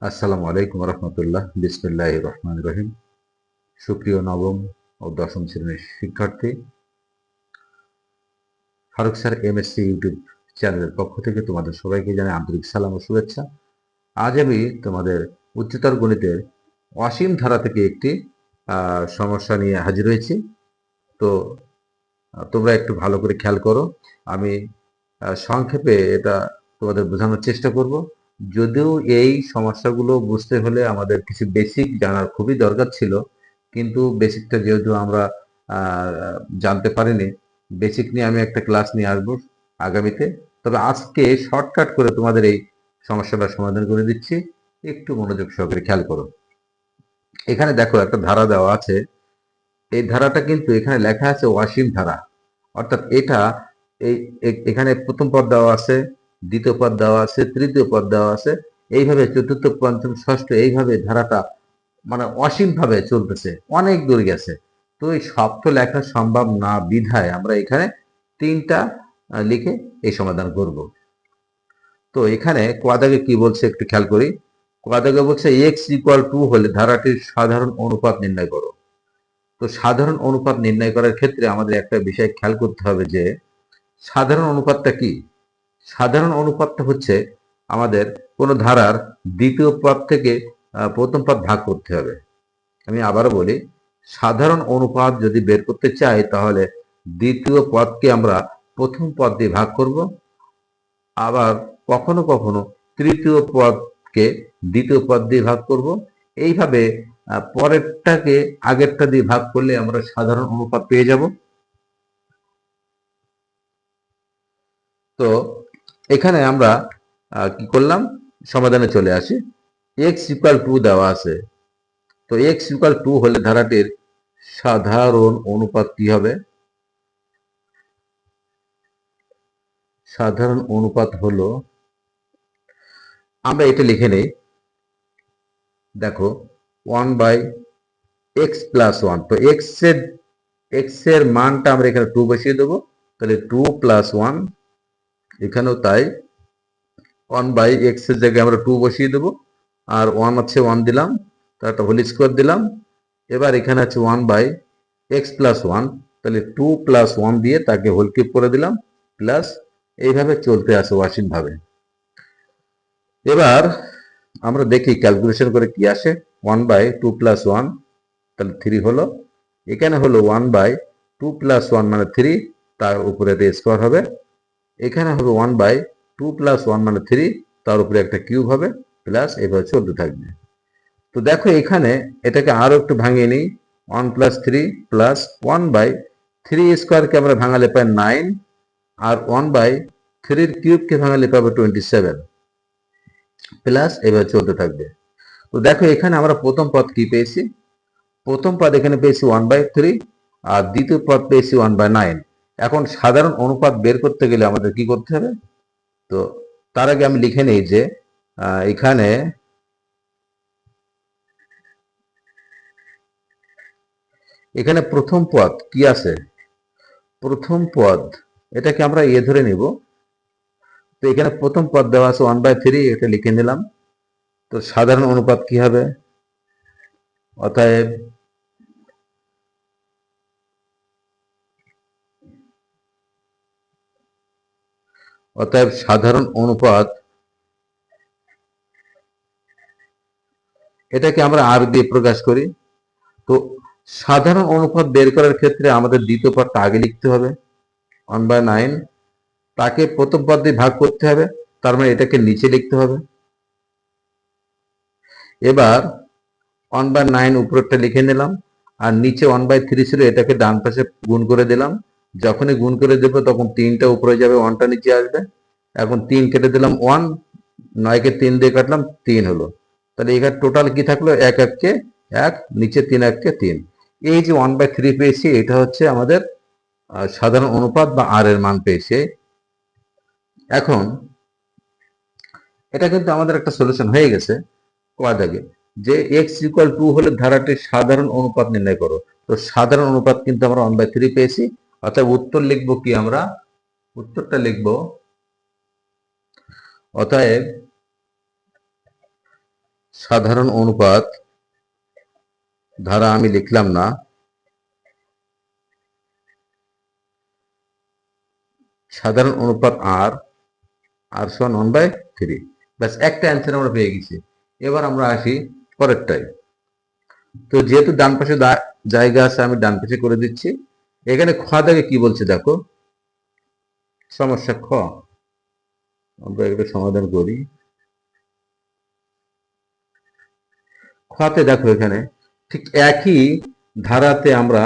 আসসালামু আলাইকুম রহমতুল্লাহ। বিসমিল্লাহির রহমানির রহিম। সুপ্রিয় নবম ও দশম শ্রেণীর শিক্ষার্থী, ফারুক স্যার এমএসসি ইউটিউব চ্যানেলের পক্ষ থেকে তোমাদের সবাইকে জানাই আন্তরিক সালাম ও শুভেচ্ছা। আজ আমি তোমাদের উচ্চতর গণিতের অসীম ধারা থেকে একটি সমস্যা নিয়ে হাজির হয়েছি। তো তোমরা একটু ভালো করে খেয়াল করো। আমি সংক্ষেপে এটা তোমাদের বোঝানোর চেষ্টা করব। যদিও এই সমস্যাগুলো বুঝতে হলে আমাদের কিছু বেসিক জানার খুবই দরকার ছিল, কিন্তু বেসিকটা যেহেতু আমরা জানতে পারিনি, বেসিক নিয়ে আমি একটা ক্লাস নিয়ে আসবো আগামীতে। তবে আজকে শর্টকাট করে তোমাদের এই সমস্যাটা সমাধান করে দিচ্ছি। একটু মনোযোগ সহকারে খেয়াল করো। এখানে দেখো একটা ধারা দেওয়া আছে। এই ধারাটা কিন্তু এখানে লেখা আছে অসীম ধারা, অর্থাৎ এটা এই এখানে প্রথম পদ দেওয়া আছে, দ্বিতীয় পদ দেওয়া আছে, তৃতীয় পদ দেওয়া আছে, এইভাবে চতুর্থ পঞ্চম ষষ্ঠ এইভাবে ধারাটা মানে অসীম ভাবে চলতেছে, অনেক দূর গেছে। তো এই সব তো লেখা সম্ভব না, বিধায় আমরা এখানে তিনটা লিখে এই সমাধান করব। তো এখানে কোয়াদাগে কি বলছে একটু খেয়াল করি। কোয়াদাগে বলছে x=2 হলে ধারাটির সাধারণ অনুপাত নির্ণয় করো। তো সাধারণ অনুপাত নির্ণয় করার ক্ষেত্রে আমাদের একটা বিষয় খেয়াল করতে হবে যে সাধারণ অনুপাতটা কি। সাধারণ অনুপাতটা হচ্ছে আমাদের কোনো ধারার দ্বিতীয় পদ থেকে প্রথম পদ ভাগ করতে হবে। আমি আবারও বলি, সাধারণ অনুপাত যদি বের করতে চাই তাহলে দ্বিতীয় পদকে আমরা প্রথম পদ দিয়ে ভাগ করব, আবার কখনো কখনো তৃতীয় পদকে দ্বিতীয় পদ দিয়ে ভাগ করব। এইভাবে পরেরটাকে আগেরটা দিয়ে ভাগ করলে আমরা সাধারণ অনুপাত পেয়ে যাব। তো এখানে আমরা কি করলাম, সমাধানে চলে আসি। x=2 দেওয়া আছে। তো x=2 হলে ধারাটির সাধারণ অনুপাত কি হবে? সাধারণ অনুপাত হলো, আমরা এটা লিখে নেই। দেখো 1/x+1। তো x এর মানটা আমরা এখানে 2 বসিয়ে দেবো, তাহলে 2+1। এখানেও তাই, 1/x এর জায়গায় আমরা 2 বসিয়ে দেবো, আর 1 আছে 1 দিলাম, তার একটা হোল স্কোয়ার দিলাম। এবার এখানে আছে 1/x+1, তাহলে 2+1 দিয়ে তাকে হোল কিউব করে দিলাম, প্লাস এইভাবে চলতে আছে অসীম ভাবে। এবার আমরা দেখি ক্যালকুলেশন করে কি আসে। 1/2+1 তাহলে 3 হলো। এখানে হলো 1/2+1 মানে 3, তার উপরে একটা স্কোয়ার হবে। এখানে হবে 1/2+1 মানে 3, তার উপরে একটা কিউব হবে, প্লাস এভাবে চলতে থাকবে। তো দেখো এখানে এটাকে আরো একটু ভাঙিয়ে নিই। 1+3 প্লাস 1/3 স্কোয়ারকে আমরা ভাঙালে পাই 9, আর 1/3 কিউবকে ভাঙালে পাবো 27, প্লাস এভাবে চলতে থাকবে। তো দেখো এখানে আমরা প্রথম পদ কি পেয়েছি। প্রথম পদ এখানে পেয়েছি 1/3, আর দ্বিতীয় পদ পেয়েছি 1/9। এখন সাধারণ অনুপাত বের করতে গেলে আমাদের কি করতে হবে? তো তার আগে আমি লিখে নেই যে এখানে এখানে প্রথম পদ কি আছে। প্রথম পদ এটাকে আমরা ধরে নিব। তো এখানে প্রথম পদ দেওয়া আছে 1/3, এটা লিখে নিলাম। তো সাধারণ অনুপাত কি হবে? অতএব সাধারণ অনুপাত, এটাকে আমরা আর দিয়ে প্রকাশ করি। তো সাধারণ অনুপাত বের করার ক্ষেত্রে আমাদের দ্বিতীয় পদটা আগে লিখতে হবে, 1/9, তাকে প্রথম পদ দিয়ে ভাগ করতে হবে, তার মানে এটাকে নিচে লিখতে হবে। এবার 1/9 উপরেরটা লিখে নিলাম, আর নিচে 1/3 ছিল, এটাকে ডান পাশে গুণ করে দিলাম। যখনই গুণ করে দেবো তখন 3টা উপরে যাবে, 1টা নিচে আসবে। এখন 3 কেটে দিলাম 1, 9কে 3 দিয়ে কাটলাম, 3 হলো। তাহলে এখানে টোটাল কি থাকলো? 1 1কে 1, নিচে 3 1কে 3। এই যে 1/3 পেয়েছি, এটা হচ্ছে আমাদের সাধারণ অনুপাত বা আর এর মান পেয়েছি। এখন এটা কিন্তু আমাদের একটা সলিউশন হয়ে গেছে। কোয়া দাগে যে x=2 হলে ধারাটির সাধারণ অনুপাত নির্ণয় করো। তো সাধারণ অনুপাত কিন্তু আমরা 1/3 পেয়েছি, অর্থাৎ উত্তর লিখবো কি, আমরা উত্তরটা লিখবো, অতএব সাধারণ অনুপাত ধারা আমি লিখলাম না, সাধারণ অনুপাত আর সমান 1/3। ব্যাস, একটা অ্যান্সার আমরা পেয়ে গেছি। এবার আমরা আসি পরেরটায়। তো যেহেতু ডান পাশে জায়গা আছে, আমি ডান পাশে করে দিচ্ছি। এখানে খ দাগে কি বলছে দেখো, সমস্যা খ, আমরা একটা সমাধান করি। খতে দেখো, এখানে ঠিক একই ধারাতে আমরা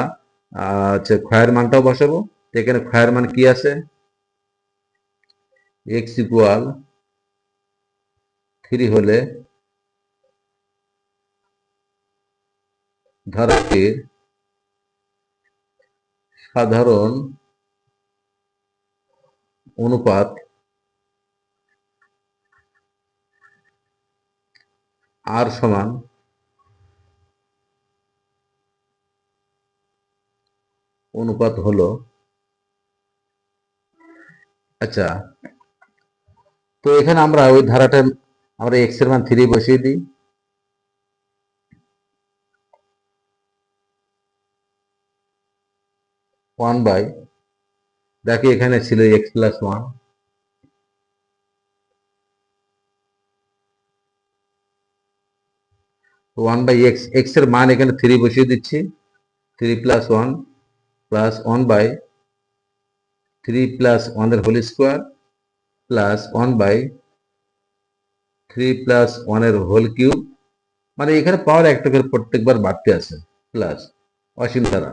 ক্ষয়ের মানটাও বসাবো। এখানে ক্ষয়ের মান কি আছে, x ইকুয়াল 3 হলে ধারাটির সাধারণ অনুপাত আর সমান অনুপাত হলো, আচ্ছা, তো এখানে আমরা ওই ধারাটা আমরা x এর মান 3 বসিয়ে দিই। ওয়ান বাই, দেখি এখানে ছিল x plus 1, one by x, x এর মান এখানে 3 বসিয়ে দিচ্ছি। 3 প্লাস 1 প্লাস 1 বাই 3 প্লাস 1 এর whole square plus 1 by 3 plus 1 এর হোল কিউব, মানে এখানে পাওয়ার একটা করে প্রত্যেকবার বাড়তে আছে, প্লাস অসীম দ্বারা।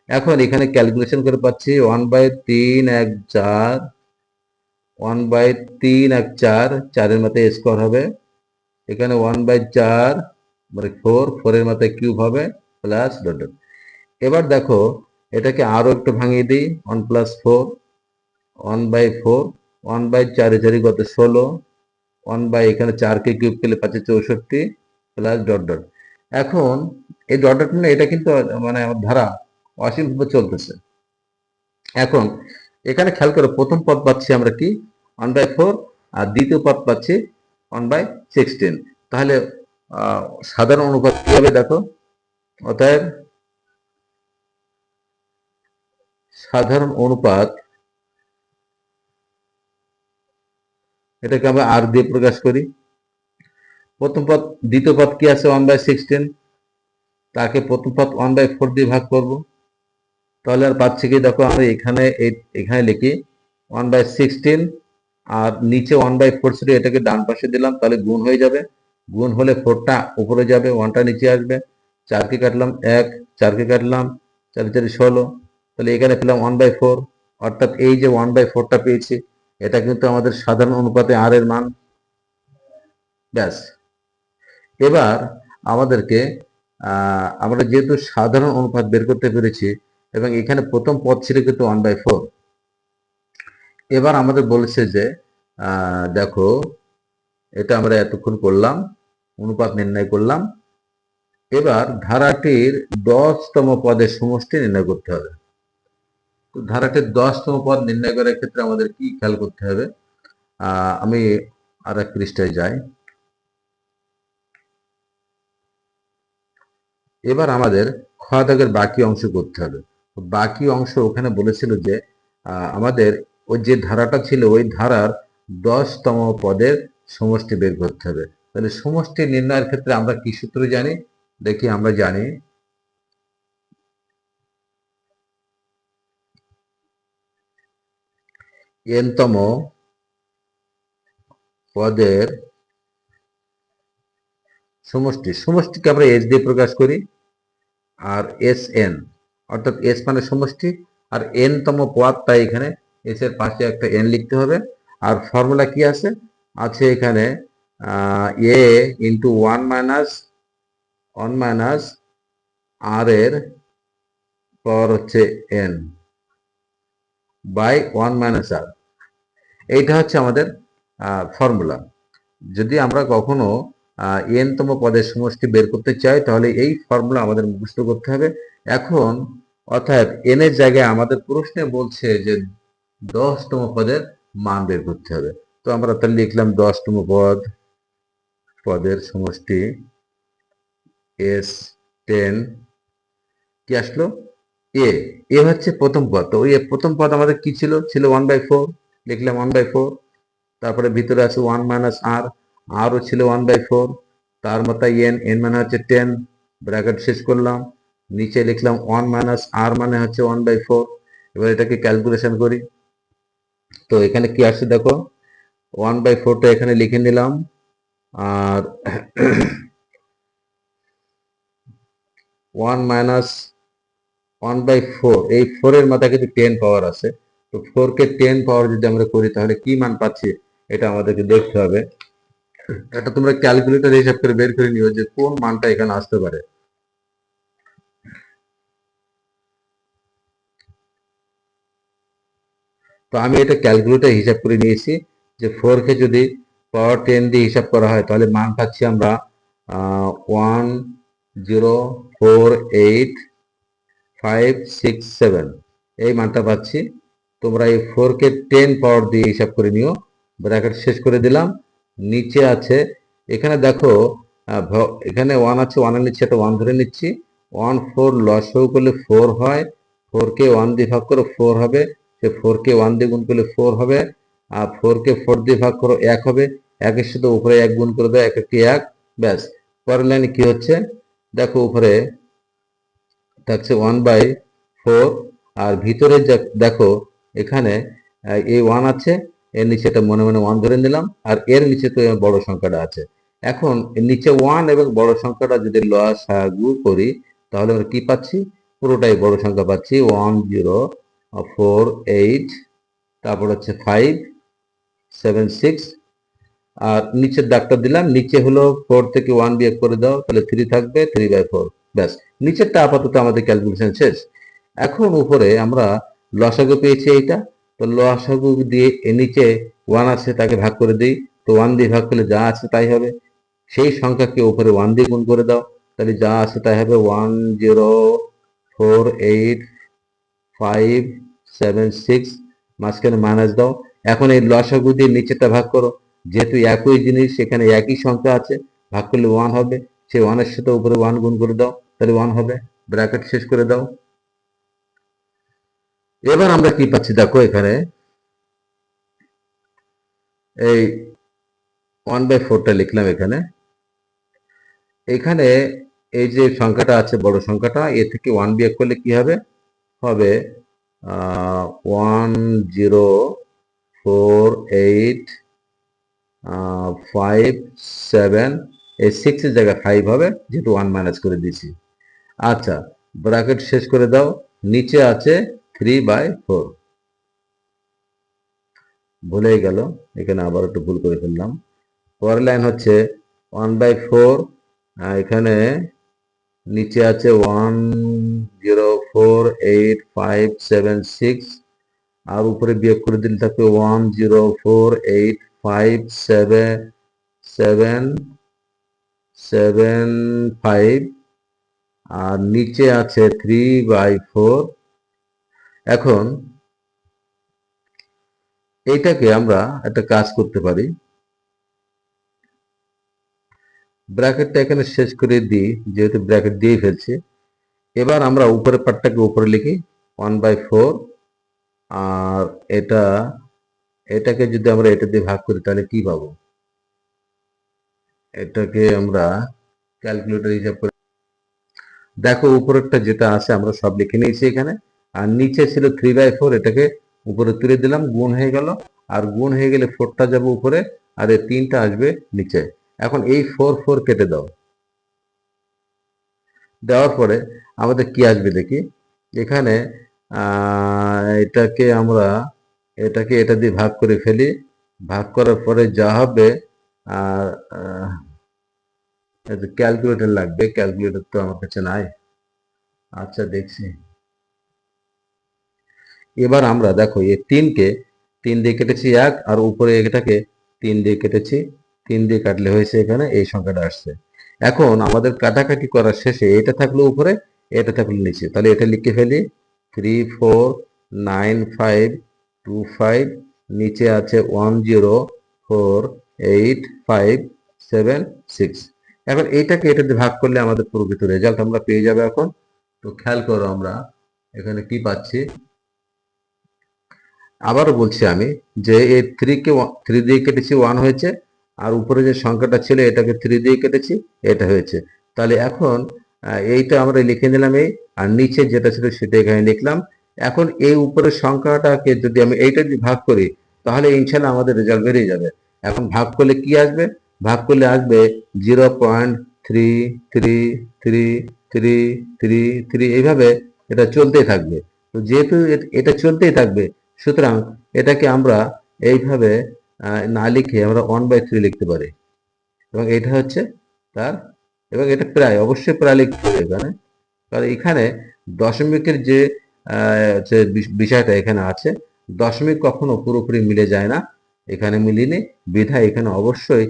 এখন এখানে ক্যালকুলেশন করে পাচ্ছি 1 বাই 3 1 4, 1 বাই 3 1 4, 4 এর মাথায় স্কোয়ার হবে। এখানে 1 বাই 4 মানে 4, 4 এর মাথায় কিউব হবে, প্লাস ডট ডট। এবার দেখো এটাকে আরো একটু ভাঙিয়ে দিই, 1 প্লাস 4, 1 বাই 4, 1 বাই 4 4 কত 16, 1 বাই এখানে 4 কে কিউব করলে পাচ্ছে 64, প্লাস ডট ডট। এখন এই ডট ডট মানে এটা কিন্তু মানে আমার ধারা অসীমভাবে চলতেছে। এখন এখানে খেয়াল করো, প্রথম পদ পাচ্ছি আমরা কি 1 বাই 4, আর দ্বিতীয় পদ পাচ্ছি 1 বাই 16। তাহলে সাধারণ অনুপাত কি হবে দেখো, অতএব সাধারণ অনুপাত, এটাকে আমরা আর দিয়ে প্রকাশ করি। প্রথম পদ দ্বিতীয় পদ কি আছে 1 বাই 16, তাকে প্রথম পদ 1 বাই 4 দিয়ে ভাগ করব। তাহলে আর পাচ্ছি কি দেখো, আমরা এখানে এখানে লিখি 1 বাই 16, আর নিচে 1 বাই 4 ছিল, এটাকে ডান পাশে দিলাম, তাহলে গুণ হয়ে যাবে। গুণ হলে 4টা উপরে যাবে, 1টা নিচে আসবে। 4কে কাটলাম 1, 4কে কাটলাম 4 4 16, তাহলে এখানে পেলাম 1 বাই 4। অর্থাৎ এই যে 1 বাই 4টা পেয়েছি, এটা কিন্তু আমাদের সাধারণ অনুপাতে আর এর মান। ব্যাস, এবার আমাদেরকে আমরা যেহেতু সাধারণ অনুপাত বের করতে পেরেছি, এবং এখানে প্রথম পদ ছিল কিন্তু 1 বাই 4। এবার আমাদের বলেছে যে দেখো, এটা আমরা এতক্ষণ করলাম, অনুপাত নির্ণয় করলাম। এবার ধারাটির 10তম পদের সমষ্টি নির্ণয় করতে হবে। তো ধারাটির 10তম পদ নির্ণয় করার ক্ষেত্রে আমাদের কি খেয়াল করতে হবে, আমি আর এক পৃষ্ঠায় যাই। এবার আমাদের খ দাগের বাকি অংশ করতে হবে। বাকি অংশ ওখানে বলেছিল যে আমাদের ওই যে ধারাটা ছিল, ওই ধারার 10তম পদের সমষ্টি বের করতে হবে। তাহলে সমষ্টি নির্ণয়ের ক্ষেত্রে আমরা কি সূত্র জানি, দেখি। আমরা জানি n-তম পদের সমষ্টি, সমষ্টিকে আমরা s দিয়ে প্রকাশ করি, আর sn, অর্থাৎ s মানে সমষ্টি, আর n-তম পদ, তাই এখানে s এর পাশে একটা n লিখতে হবে। আর ফর্মুলা কি আছে, আছে এখানে a ইন্টু 1 মাইনাস r এর পাওয়ার হচ্ছে n বাই 1 মাইনাস r। এইটা হচ্ছে আমাদের ফর্মুলা। যদি আমরা কখনো n-তম পদের সমষ্টি বের করতে চাই, তাহলে এই ফর্মুলা আমাদের মুখস্থ করতে হবে। এখন অর্থাৎ n এর জায়গায় আমাদের প্রশ্নে বলছে যে 10তম পদের মান বের করতে হবে। তো আমরা তাহলে লিখলাম 10তম পদ পদের সমষ্টি এস 10 কি আসলো এ এ হচ্ছে প্রথম পদ। তো ওই প্রথম পদ আমাদের কি ছিল? ছিল 1/4, লিখলাম 1/4। তারপরে ভিতরে আছে 1 মাইনাস আর, আরও ছিল 1/4। তার মাথায় এন মানে হচ্ছে 10, ব্র্যাকেট শেষ করলাম। নিচে লিখলাম 1 মাইনাস আর মানে হচ্ছে 1/4। এবার এটাকে ক্যালকুলেশন করি। তো এখানে কি আসছে দেখো, 1/4টা এখানে লিখে নিলাম, আর 1 মাইনাস 1/4, এই 4 এর মাথায় কিন্তু 10 পাওয়ার আছে। তো 4 কে 10 পাওয়ার যদি আমরা করি তাহলে কি মান পাচ্ছি এটা আমাদেরকে দেখতে হবে। এটা তোমরা ক্যালকুলেটর হিসাব করে বের করে নিও যে কোন মানটা এখানে আসতে পারে। তো আমি এটা ক্যালকুলেটর হিসাব করে নিয়েছি যে 4 কে যদি পাওয়ার 10 দিয়ে হিসাব করা হয় তাহলে মান পাচ্ছি আমরা 1048567, এই মানটা পাচ্ছি। তোমরা এই 4 কে 10 পাওয়ার দিয়ে হিসাব করে নিও। ব্র্যাকেট শেষ করে দিলাম। নিচে আছে, এখানে দেখো এখানে 1 আছে, 1 এর নিচে একটা 1 ধরে নিচ্ছি। 1 4 লসাগু করলে 4 হয়, 4 কে 1 দিয়ে ভাগ করো 4 হবে, সে 4 কে 1 দিয়ে গুণ করলে 4 হবে, আর 4 কে 4 দিয়ে ভাগ করো 1 হবে, 1 এর সাথে উপরে 1 গুণ করে দাও, 1 একে 1, ব্যাস। পরের লাইনে কি হচ্ছে দেখো, উপরে থাকছে 1/4, আর ভিতরে দেখো এখানে এই 1 আছে, এর নিচে এটা মনে মনে 1 ধরে নিলাম, আর এর নিচে তো বড় সংখ্যাটা আছে। এখন এর নিচে 1 এবং বড় সংখ্যাটা যদি লসাগু করি তাহলে আমরা কি পাচ্ছি? পুরোটাই বড় সংখ্যা পাচ্ছি, 1048, তারপর হচ্ছে 576, আর নিচের দাগটা দিলাম। নিচে হলো 4 থেকে 1 বিয়োগ করে দাও, তাহলে 3 থাকবে, 3/4, ব্যাস। নিচেরটা আপাতত আমাদের ক্যালকুলেশন শেষ। এখন উপরে আমরা লসাগু পেয়েছি এইটা, তো লসাগু দিয়ে এর নিচে 1 আছে তাকে ভাগ করে দিই। তো 1 দিয়ে ভাগ করলে যা আছে তাই হবে। সেই সংখ্যাকে উপরে 1 দিয়ে গুণ করে দাও, তাহলে যা আছে তাই হবে, 104857 মাঝখানে মাইনাস দাও। এখন এই লসাগু দিয়ে নিচেটা ভাগ করো, যেহেতু একই জিনিস এখানে একই সংখ্যা আছে, ভাগ করলে 1 হবে, সেই 1 এর সাথে উপরে 1 গুণ করে দাও, তাহলে 1 হবে, ব্র্যাকেট শেষ করে দাও। এবার আমরা কি পাচ্ছি দেখো, এখানে এই 1/4টা লিখলাম এখানে। এখানে এই যে সংখ্যাটা আছে বড় সংখ্যাটা, এ থেকে 1 বিয়োগ করলে কি হবে? হবে 104857, এই 6 এর জায়গায় 5 হবে যেহেতু 1 মাইনাস করে দিয়েছি। আচ্ছা, ব্র্যাকেট শেষ করে দাও। নিচে আছে 3/4, ভুলেই গেল, এখানে আবার একটু ভুল করে ফেললাম। পরের লাইন হচ্ছে 1/4, এখানে নিচে আছে 104856, আর উপরে বিয়োগ করে দিলে থাকবে 10485775, আর নিচে আছে 3/4। এখন এইটাকে আমরা একটা কাজ করতে পারি, ব্র্যাকেটটা এখানে শেষ করে দিই, যেহেতু ব্র্যাকেট দিয়ে ফেলছি। এবার আমরা উপরের পার্টটাকে উপরে লিখি 1/4, আর এটাকে যদি আমরা এটা দিয়ে ভাগ করি তাহলে কি পাবো? এটাকে আমরা ক্যালকুলেটর হিসাব করে দেখো, উপরেরটা যেটা আছে আমরা সব লিখে নিয়েছি এখানে, আর নিচে ছিল 3/4, এটাকে উপরে তুলে দিলাম, গুণ হয়ে গেল, আর গুণ হয়ে গেলে 4টা যাবে উপরে, আর এই 3টা আসবে নিচে। এখন এই 4 কেটে দাও, দেওয়ার পরে আমাদের কি আসবে দেখি। এখানে এটাকে আমরা এটা দিয়ে ভাগ করে ফেলি, ভাগ করার পরে যা হবে, আর ক্যালকুলেটর লাগবে, ক্যালকুলেটর তো আমার কাছে নাই। আচ্ছা, দেখছি। এবার আমরা দেখো এই 3 দিয়ে কেটেছি 1, আর উপরে এটাকে 3 দিয়ে কেটেছি, 3 দিয়ে কাটলে হয়েছে এখানে এই সংখ্যাটা আসছে। এখন আমাদের কাটাকাটি করার শেষে এটা থাকলো উপরে, এটা থাকলো নিচে, তাহলে এটা লিখে ফেলি 349525, নিচে আছে 104857 0.776। এখন এইটাকে এটা দিয়ে ভাগ করলে আমাদের প্রকৃত রেজাল্ট আমরা পেয়ে যাবে। এখন তো খেয়াল করো আমরা এখানে কি পাচ্ছি। আবারও বলছি আমি যে এই 3 দিয়ে কেটেছি 1 হয়েছে, আর উপরে যে সংখ্যাটা ছিল এটাকে 3 দিয়ে কেটেছি, এটা হয়েছে। তাহলে এখন এইটা আমরা লিখে নিলাম এই, আর নিচে যেটা ছিল সেটা এখানে লিখলাম। এখন এই উপরের সংখ্যাটাকে যদি আমি এইটা দিয়ে ভাগ করি তাহলে ইনশাল্লাহ আমাদের রেজাল্ট বেরিয়ে যাবে। এখন ভাগ করলে কি আসবে? ভাগ করলে আসবে 0.333333, এইভাবে এটা চলতেই থাকবে। তো যেহেতু এটা চলতেই থাকবে, সুতরাং এটাকে আমরা এইভাবে না লিখে আমরা 1/3 লিখতে পারি, এবং এটা হচ্ছে তার, এবং এটা প্রায় অবশ্যই প্রায় লিখতে হবে এখানে, কারণ এখানে দশমিকের যে বিষয়টা এখানে আছে, দশমিক কখনো পুরোপুরি মিলে যায় না, এখানে মিলিনি, বিধায় এখানে অবশ্যই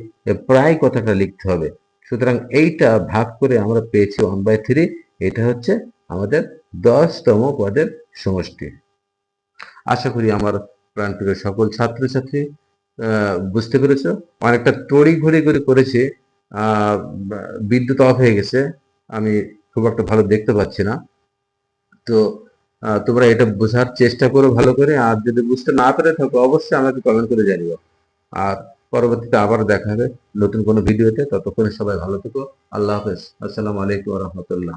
প্রায় কথাটা লিখতে হবে। সুতরাং এইটা ভাগ করে আমরা পেয়েছি 1/3, এটা হচ্ছে আমাদের 10তম পদের সমষ্টি। আশা করি আমার প্রাণপ্রিয় সকল ছাত্রছাত্রী বুঝতে পেরেছো। অনেকটা তড়ি ঘড়ি করে করেছি, বিদ্যুৎ অফ হয়ে গেছে, আমি খুব একটা ভালো দেখতে পাচ্ছি না। তো তোমরা এটা বোঝার চেষ্টা করো ভালো করে, আর যদি বুঝতে না পেরে থাকো অবশ্যই আমাকে কমেন্ট করে জানিও। আর পরবর্তীতে আবার দেখা হবে নতুন কোনো ভিডিওতে। ততক্ষণে সবাই ভালো থেকো। আল্লাহ হাফেজ। আসসালামু আলাইকুম ওয়া রাহমাতুল্লাহ।